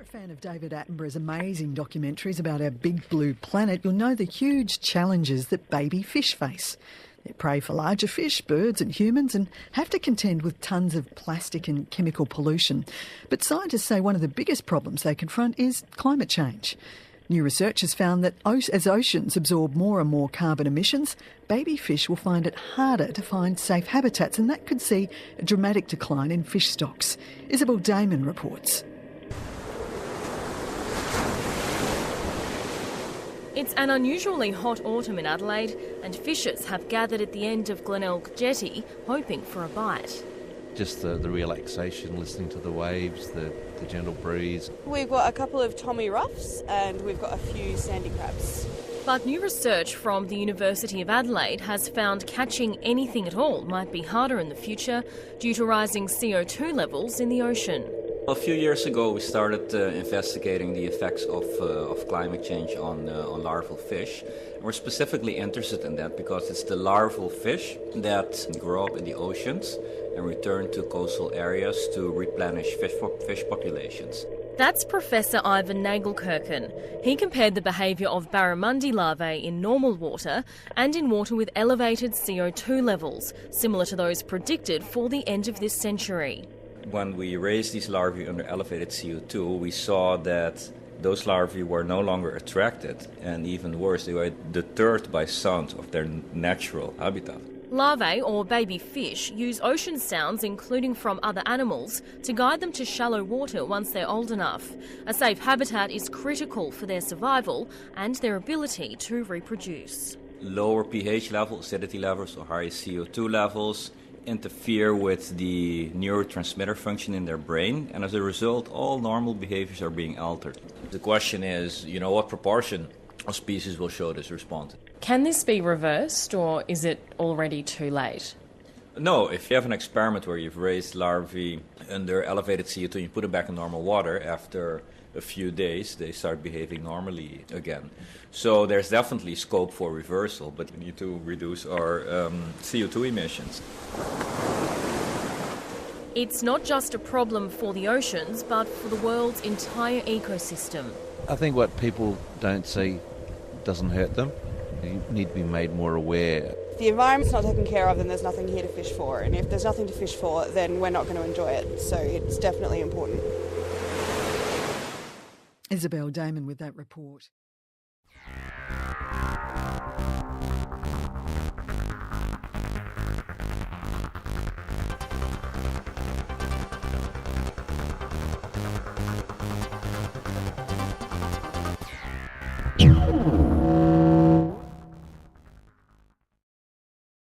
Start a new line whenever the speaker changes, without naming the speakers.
a fan of David Attenborough's amazing documentaries about our big blue planet, you'll know the huge challenges that baby fish face. They prey for larger fish, birds and humans and have to contend with tons of plastic and chemical pollution. But scientists say one of the biggest problems they confront is climate change. New research has found that as oceans absorb more and more carbon emissions, baby fish will find it harder to find safe habitats, and that could see a dramatic decline in fish stocks. Isabel Damon reports.
It's an unusually hot autumn in Adelaide, and fishers have gathered at the end of Glenelg Jetty hoping for a bite.
Just the relaxation, listening to the waves, the gentle breeze.
We've got a couple of Tommy Ruffs and we've got a few sandy crabs.
But new research from the University of Adelaide has found catching anything at all might be harder in the future due to rising CO2 levels in the ocean.
A few years ago we started investigating the effects of climate change on larval fish. And we're specifically interested in that because it's the larval fish that grow up in the oceans and return to coastal areas to replenish fish populations.
That's Professor Ivan Nagelkerken. He compared the behaviour of barramundi larvae in normal water and in water with elevated CO2 levels, similar to those predicted for the end of this century.
When we raised these larvae under elevated CO2, we saw that those larvae were no longer attracted, and even worse, they were deterred by sound of their natural habitat.
Larvae, or baby fish, use ocean sounds, including from other animals, to guide them to shallow water once they're old enough. A safe habitat is critical for their survival and their ability to reproduce.
Lower pH levels, acidity levels, or higher CO2 levels interfere with the neurotransmitter function in their brain, and as a result, all normal behaviors are being altered. The question is, what proportion of species will show this response?
Can this be reversed, or is it already too late?
No, if you have an experiment where you've raised larvae under elevated CO2 and you put them back in normal water, after a few days they start behaving normally again. So there's definitely scope for reversal, but we need to reduce our CO2 emissions.
It's not just a problem for the oceans, but for the world's entire ecosystem.
I think what people don't see doesn't hurt them. You need to be made more aware.
If the environment's not taken care of, then there's nothing here to fish for, and if there's nothing to fish for, then we're not going to enjoy it, so it's definitely important.
Isabel Damon with that report.